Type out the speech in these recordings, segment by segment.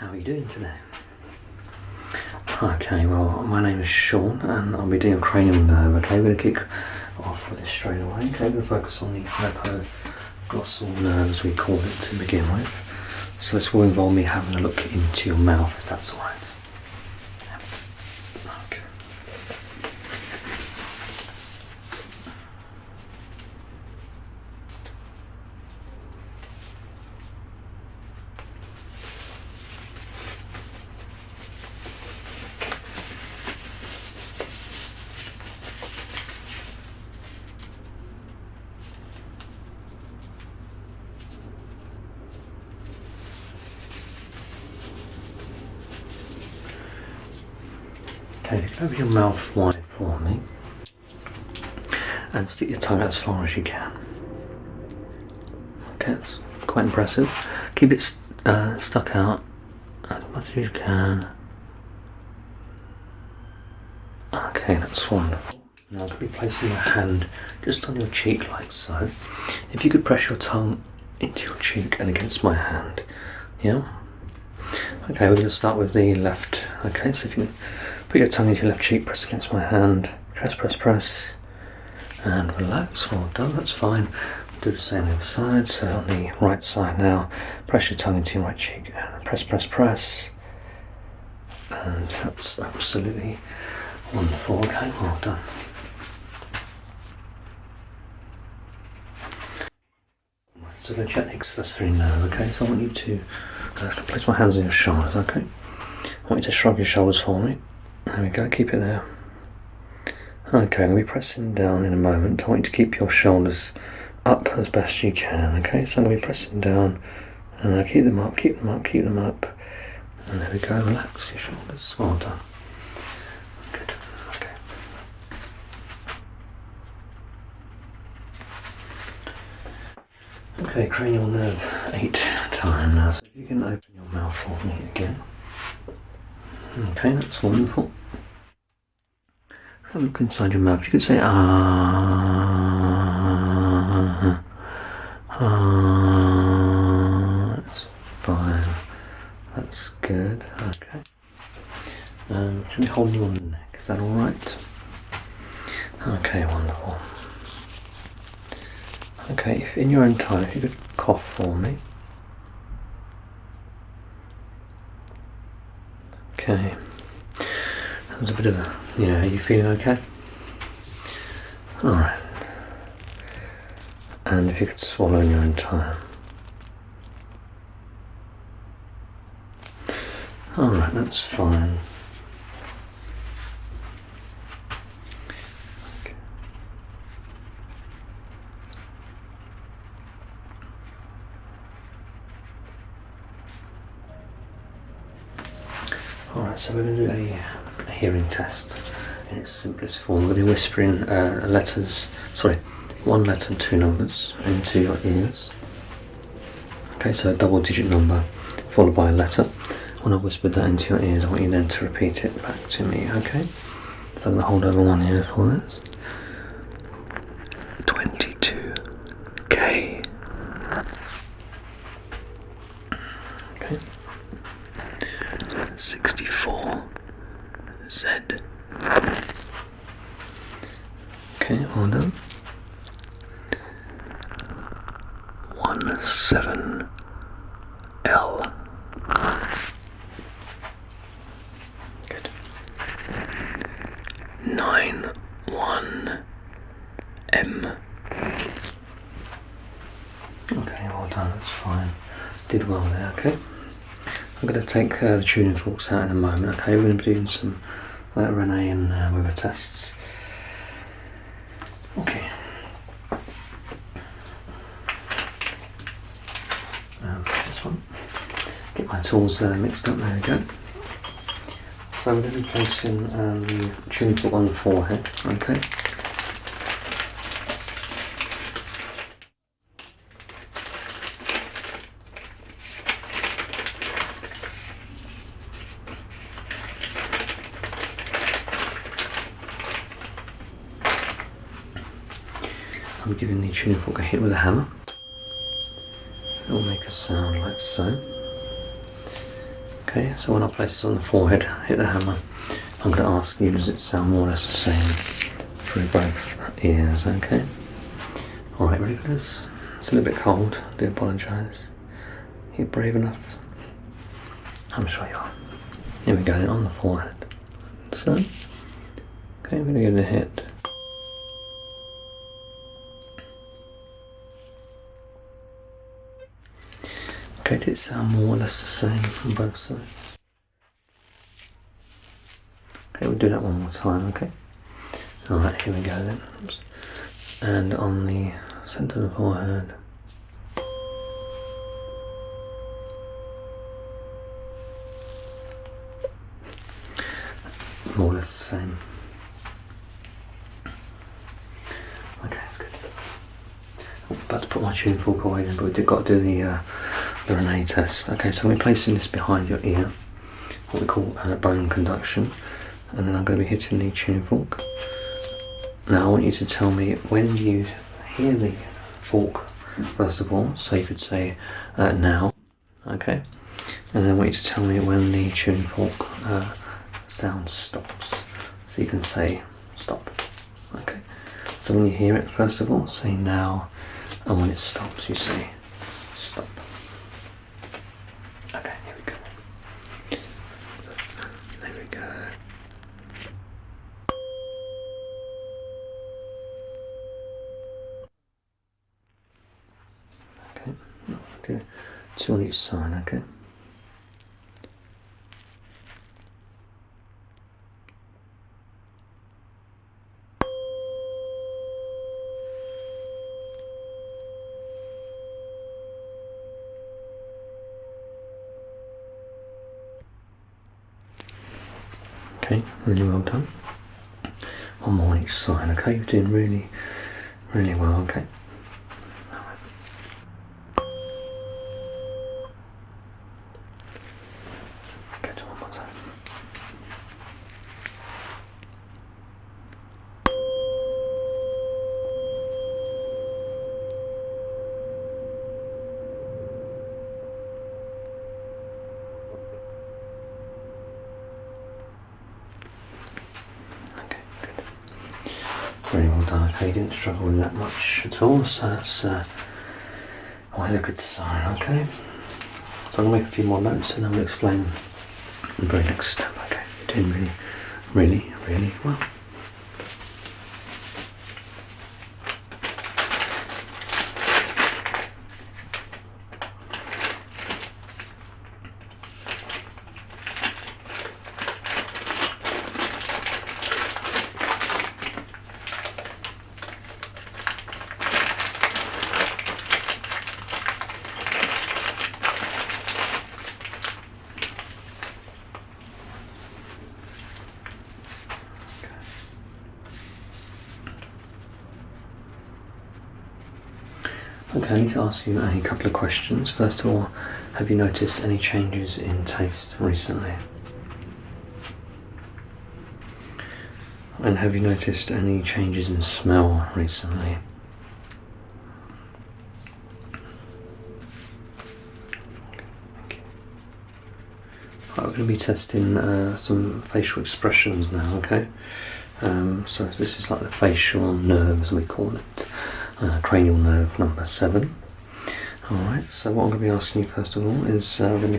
How are you doing today? Okay, well, my name is Sean and I'll be doing a cranial nerve. Okay, we're going to kick off with this straight away. Okay, we're going to focus on the hypoglossal nerve, as we call it, to begin with. So this will involve me having a look into your mouth, if that's alright. Okay. Okay, open your mouth wide for me and stick your tongue out as far as you can. Okay, that's quite impressive. Keep it stuck out as much as you can. Okay, that's wonderful. Now I'm going to be placing my hand just on your cheek like so. If you could press your tongue into your cheek and against my hand. Yeah? Okay, we're going to start with the left. Okay, so if you put your tongue into your left cheek, press against my hand, press, press, press, and relax. Well done, that's fine. We'll do the same on the other side. So on the right side now, press your tongue into your right cheek and press, press, press. And that's absolutely wonderful. Okay, well done. Right, so we're going to check the accessory nerve. Okay, so I want you to place my hands on your shoulders. Okay, I want you to shrug your shoulders for me. There we go, keep it there. Okay, I'm going to be pressing down in a moment. I want you to keep your shoulders up as best you can, okay? So I'm going to be pressing down and I'll keep them up, keep them up, keep them up. And there we go, relax your shoulders. Well done. Good, okay. Okay, cranial nerve 8 time now. So if you can open your mouth for me again. Okay, that's wonderful. Have a look inside your mouth. You could say ah, ah. That's fine. That's good. Okay. Should we hold you on the neck? Is that all right? Okay, wonderful. Okay, if in your own time, if you could cough for me. Okay, that was a bit of a, yeah, are you feeling okay? Alright, and if you could swallow in your own time. Alright, that's fine. Okay. Alright, so we're going to do a hearing test in its simplest form. We're going to be whispering one letter and 2 numbers into your ears. Okay, so a double-digit number followed by a letter. When I whispered that into your ears, I want you then to repeat it back to me, okay? So I'm going to hold over one ear for this. 22K. Okay. 64Z. Okay, hold on. 17L. Good. 91M. Okay, well done, that's fine. Did well there, okay? I'm going to take the tuning forks out in a moment, okay? We're going to be doing some Renee and Weber tests. Okay. This one. Get my tools mixed up, there we go. So we're going to be placing the tuning fork on the forehead, okay? I'm giving the tuning fork a hit with a hammer. It will make a sound like so. Okay, so when I place this on the forehead, hit the hammer, I'm going to ask you, does it sound more or less the same through both ears? Okay. Alright, ready for this? It's a little bit cold, I do apologise. Are you brave enough? I'm sure you are. Here we go, then on the forehead. So, okay, we're going to give it a hit. Okay, did it sound more or less the same on both sides? Okay, we'll do that one more time, okay? Alright, here we go then. Oops. And on the centre of the forehead. More or less the same. Okay, that's good. I'm about to put my tune fork away then, but we've got to do the RNA test. Okay, so we're placing this behind your ear, what we call bone conduction, and then I'm going to be hitting the tune fork. Now I want you to tell me when you hear the fork, first of all, so you could say now, okay, and then I want you to tell me when the tune fork sound stops, so you can say stop. Okay, so when you hear it, first of all, say now, and when it stops you say stop. Okay, here we go. There we go. Okay, do 2 on each side, okay. Okay, really well done. One more on each side, okay? You're doing really, really well, okay? Okay, do one more time. Very well done. Okay, you didn't struggle with that much at all, so that's always a good sign, okay? So I'm going to make a few more notes and then we'll explain the very next step, okay? You're doing really, really, really well. Okay, I need to ask you a couple of questions. First of all, have you noticed any changes in taste recently? And have you noticed any changes in smell recently? Thank you. Right, we're going to be testing some facial expressions now, okay? So this is like the facial nerves, we call it. Cranial nerve number 7. Alright, so what I'm going to be asking you first of all is I'm going to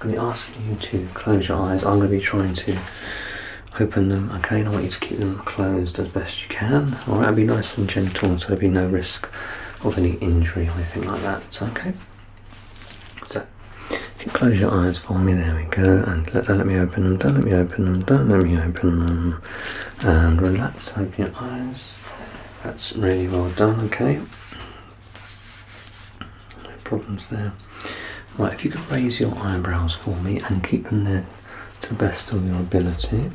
be asking you to close your eyes. I'm going to be trying to open them, okay, and I want you to keep them closed as best you can. Alright, I'll be nice and gentle so there'll be no risk of any injury or anything like that, okay? So, if you close your eyes for me, there we go, and don't let me open them, don't let me open them, don't let me open them, and relax, open your eyes. That's really well done, okay. No problems there. Right, if you could raise your eyebrows for me and keep them there to the best of your ability.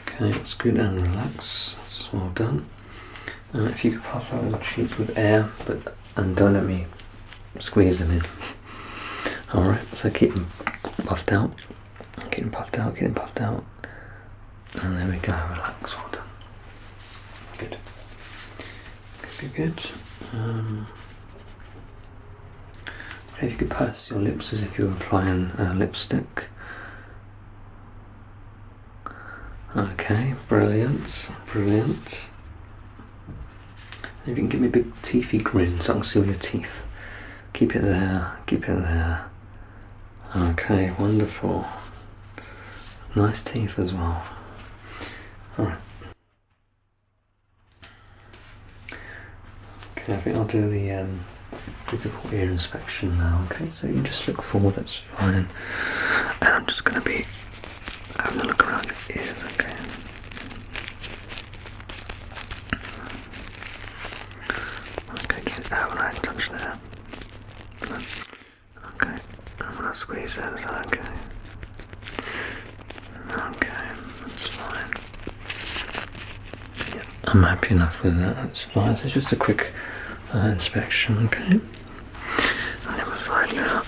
Okay, that's good, and relax. That's well done. If you could puff out your cheeks with air, and don't let me squeeze them in. Alright, so keep them puffed out. Keep them puffed out, keep them puffed out. And there we go, relax, well done. Good. Good. Okay, if you could purse your lips as if you were applying lipstick. Okay, brilliant, brilliant. If you can give me a big teethy grin so I can see all your teeth. Keep it there, keep it there. Okay, wonderful. Nice teeth as well. Alright. Okay, I think I'll do the visible ear inspection now, okay? So you just look forward, that's fine. And I'm just going to be having a look around your ears, okay? Okay, does it have an eye touch there? Okay, I'm going to squeeze that, is that okay? Okay, that's fine. Yeah, I'm happy enough with that, that's fine. So it's just a quick inspection, okay? On the other side now.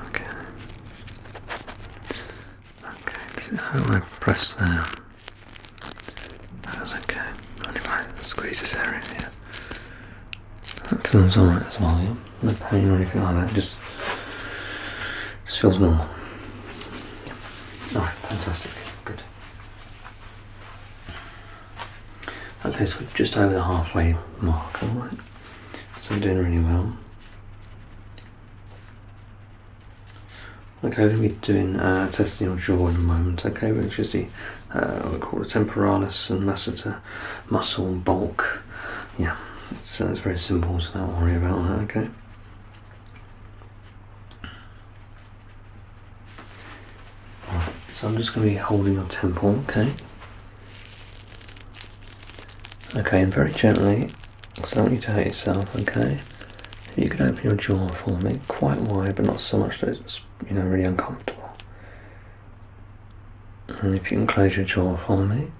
Okay. Okay, so how do I press there? That's okay. Only if I squeeze this area here. That feels alright as well, yeah? No pain or anything like that, just feels normal. Alright, fantastic, good. Okay, so we're just over the halfway mark, alright. So we're doing really well. Okay, we're going to be doing testing your jaw in a moment, okay, which is the what we call the temporalis and masseter muscle bulk. Yeah, it's very simple, so don't worry about that, okay. Alright, so I'm just going to be holding your temple, okay. Okay, and very gently, so I don't want you to hurt yourself, okay. If you could open your jaw for me, quite wide, but not so much that it's, you know, really uncomfortable. And if you can close your jaw for me.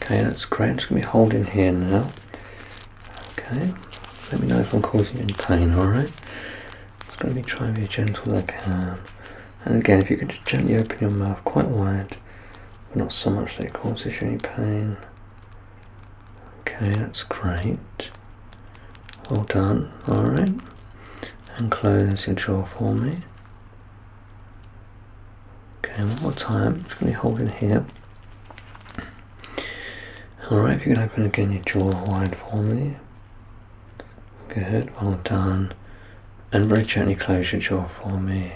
Okay, that's great. I'm just going to be holding here now. Okay, let me know if I'm causing you any pain, alright? Just going to be trying to be as gentle as I can. And again, if you could just gently open your mouth quite wide, but not so much that it causes you any pain. Okay, that's great. Well done, alright. And close your jaw for me. Okay, one more time. I'm just going to be holding here. Alright, if you could open again your jaw wide for me. Good, well done. And very gently close your jaw for me.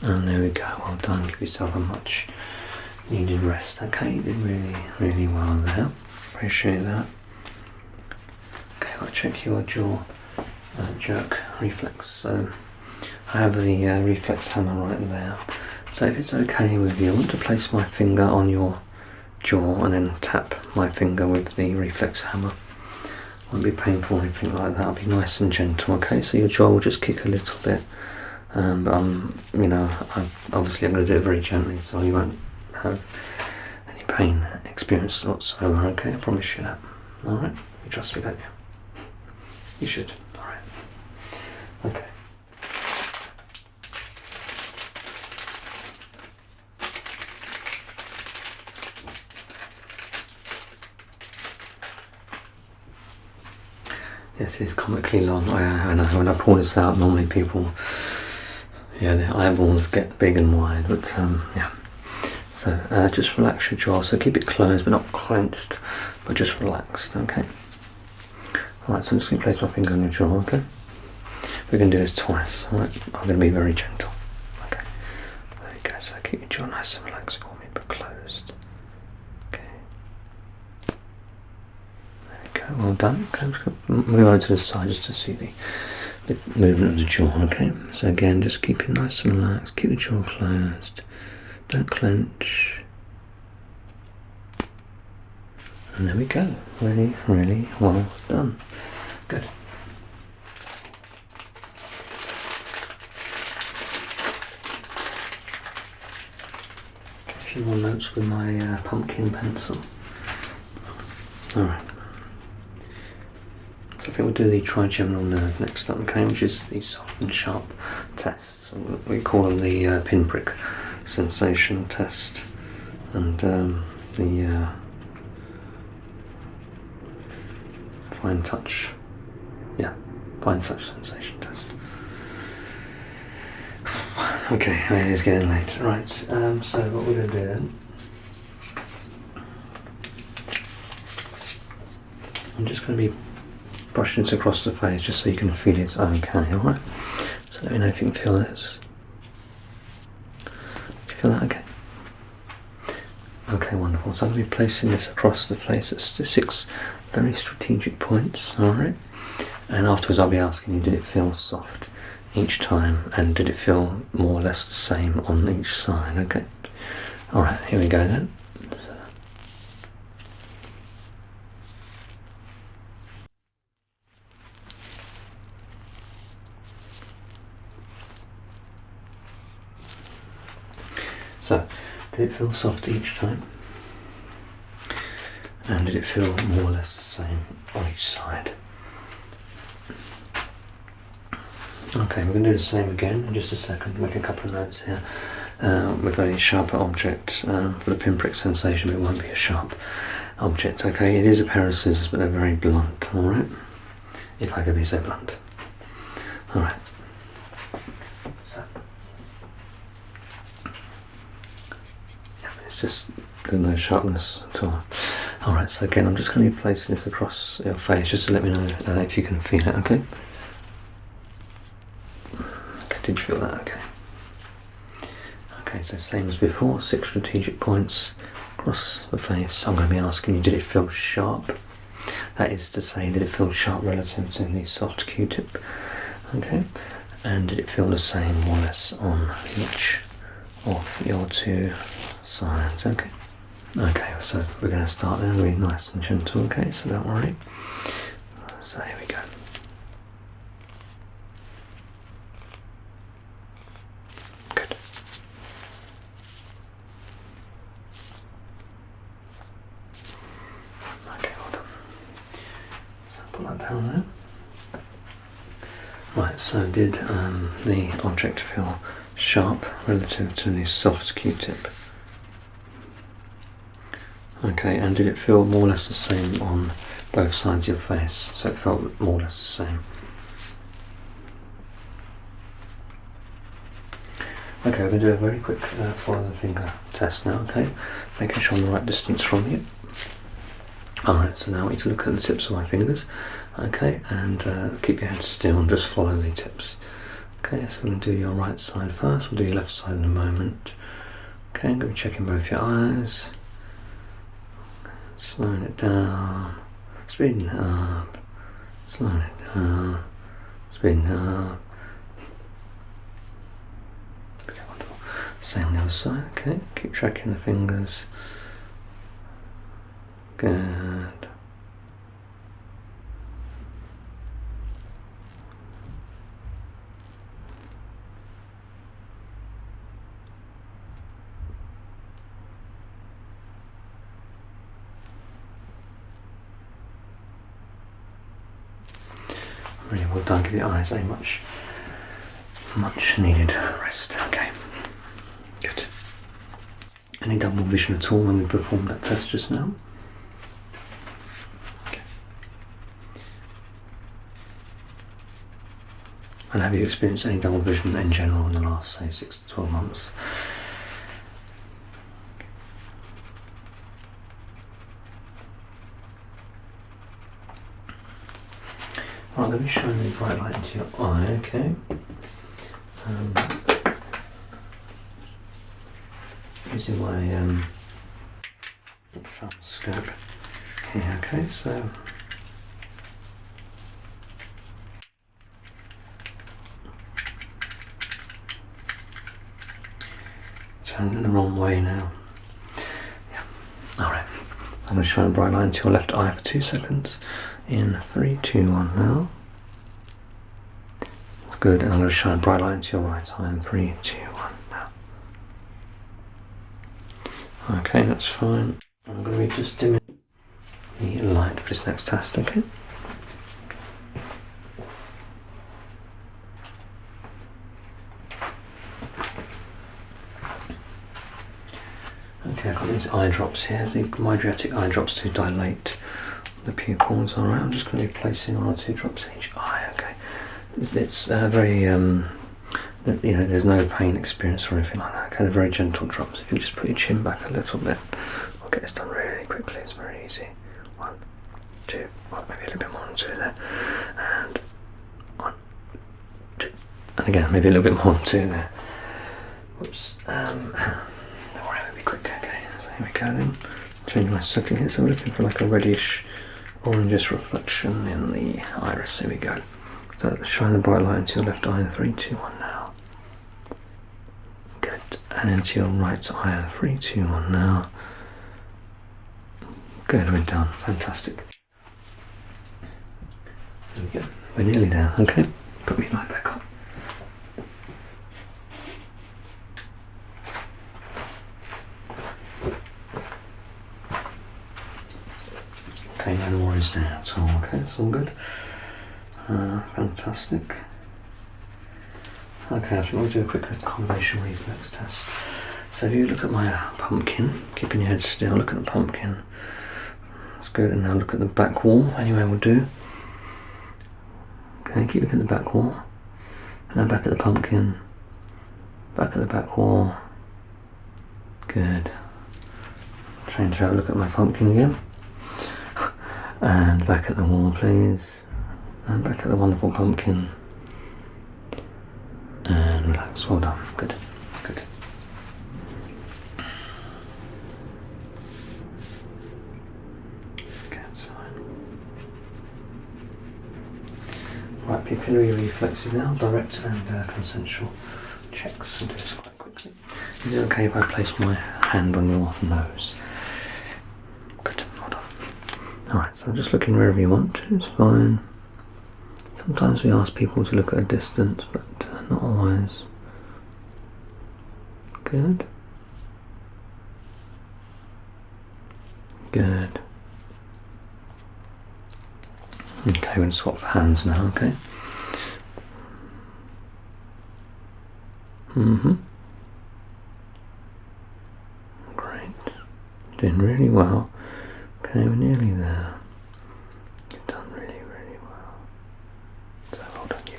And there we go, well done. Give yourself a much needed rest. Okay, you did really, really well there. Appreciate that. Okay, I'll check your jaw jerk reflex. So I have the reflex hammer right there. So if it's okay with you, I want to place my finger on your jaw and then tap my finger with the reflex hammer. Won't be painful or anything like that. I'll be nice and gentle. Okay, so your jaw will just kick a little bit, but you know, obviously I'm going to do it very gently, so you won't have any pain experience whatsoever. Okay, I promise you that. All right, you trust me, don't you? You should. All right. Okay. Yes, it's comically long. I know when I pull this out, normally people, yeah, their eyeballs get big and wide, but yeah. So just relax your jaw. So keep it closed, but not clenched, but just relaxed. Okay. All right. So I'm just going to place my finger on your jaw. Okay. We're going to do this twice. All right. I'm going to be very gentle. Okay. There you go. So keep your jaw nice and relaxed for me, but closed. Okay. Well done. Okay, I'm just going to move over to the side just to see the movement of the jaw. Okay, so again, just keep it nice and relaxed. Keep the jaw closed. Don't clench. And there we go. Really, really well done. Good. A few more notes with my pumpkin pencil. All right. I think we'll do the trigeminal nerve next up, okay, which is the soft and sharp tests. We call them the pinprick sensation test. and the fine touch, fine touch sensation test. Okay, it is getting late. Right, so what we're going to do then, I'm just going to be brushing it across the face just so you can feel it's okay, alright? So let me know if you can feel this. Do you feel that okay? Okay, wonderful. So I'm going to be placing this across the face at 6 very strategic points, alright? And afterwards I'll be asking you, did it feel soft each time, and did it feel more or less the same on each side? Okay. Alright, here we go then. So, did it feel soft each time? And did it feel more or less the same on each side? Okay, we're going to do the same again in just a second. Make a couple of notes here. With a sharper object for the pinprick sensation, but it won't be a sharp object. Okay, it is a pair of scissors, but they're very blunt. All right, if I could be so blunt. All right. So, it's just there's no sharpness at all. All right. So again, I'm just going to be placing this across your face, just to let me know if you can feel it. Okay. Did you feel that okay? Okay, so same as before, 6 strategic points across the face. I'm going to be asking you, did it feel sharp? That is to say, did it feel sharp relative to the soft Q-tip? Okay, and did it feel the same more or less on each of your 2 sides? Okay. Okay, so we're going to start then, really nice and gentle, okay, so don't worry. So here we go. Down there. Right, so did the object feel sharp relative to the soft Q-tip? Okay, and did it feel more or less the same on both sides of your face? So it felt more or less the same. Okay, we're going to do a very quick follow the finger test now, okay? Making sure I'm the right distance from you. Alright, so now I want you to look at the tips of my fingers, okay, and keep your head still and just follow the tips. Okay, so we're going to do your right side first, we'll do your left side in a moment. Okay, I'm going to be checking both your eyes, slowing it down, speeding it up, slowing it down, speeding it up. Okay, wonderful. Same on the other side, okay, keep tracking the fingers. Good. Really well done. Give the eyes a much needed rest. Okay. Good. Any double vision at all when we performed that test just now? And have you experienced any double vision in general in the last, say, 6 to 12 months? Right, let me shine the bright light into your eye, okay? Using my ophthalmoscope here, okay, so turning it the wrong way now. Yeah. Alright. I'm going to shine a bright light into your left eye for 2 seconds. In 3, 2, 1 now. That's good. And I'm going to shine a bright light into your right eye in 3, 2, 1 now. Okay, that's fine. I'm going to be just dimming the light for this next test, okay? Okay, I've got these eye drops here, the mydriatic eye drops to dilate the pupils. Alright, I'm just going to be placing 1 or 2 drops in each eye, okay. It's very, there's no pain experience or anything like that, okay. They're very gentle drops. If you just put your chin back a little bit, we'll get this done really quickly, it's very easy. 1, 2, well, maybe a little bit more than 2 there. And 1, 2, and again, maybe a little bit more than 2 there. Whoops. Don't worry, we'll be quick. Okay, so here we go then. Change my setting here. So we're looking for like a reddish, orangish reflection in the iris. Here we go. So shine the bright light into your left eye. 3, 2, 1 now. Good. And into your right eye. 3, 2, 1 now. Good, we're done. Fantastic. There we go. We're nearly there. Okay. Put me light back on. Okay, no worries there at all. Okay, it's all good. Fantastic. Okay, I think we'll do a quick combination reflex test. So if you look at my pumpkin, keeping your head still, look at the pumpkin. That's good, and now look at the back wall. Anyway, we'll do. Okay, keep looking at the back wall. And now back at the pumpkin. Back at the back wall. Good. Change out, look at my pumpkin again. And back at the wall, please. And back at the wonderful pumpkin. And relax. Well done. Good. Good. Okay, that's fine. Right, pupillary reflexes now. Direct and consensual checks. I'll do this quite quickly. Is it okay if I place my hand on your nose? Good. Well done. Alright, so just looking wherever you want to, it's fine. Sometimes we ask people to look at a distance, but not always. Good. Good. Okay, we're going to swap hands now, okay? Great. Doing really well. Okay, we're nearly there. You've done really, really well. So well done you.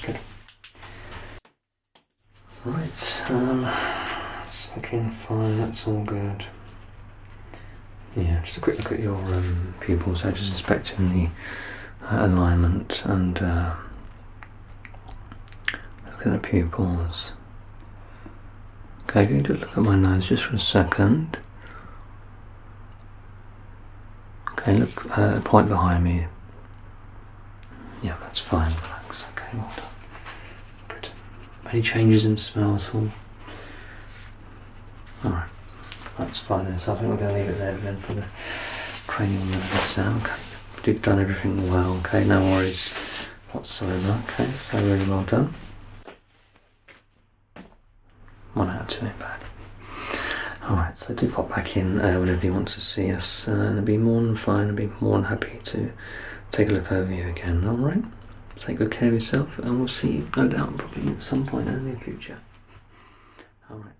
Good. Right, it's looking fine, that's all good. Yeah, just a quick look at your pupils, so just inspecting the alignment and look at the pupils. Okay, can you just look at my nose just for a second? Okay, look, point behind me. Yeah, that's fine, relax, okay, well done. Good. Any changes in smell at all? Alright, that's fine then, so I think we're going to leave it there then for the cranial nerve exam. Okay, you've done everything well, okay, no worries whatsoever, okay, so really well done. 1 out of 2 ain't bad. Alright, so do pop back in whenever you want to see us, and I'll be more than fine, I'll be more than happy to take a look over you again, alright? Take good care of yourself, and we'll see you, no doubt, probably at some point in the near future. Alright.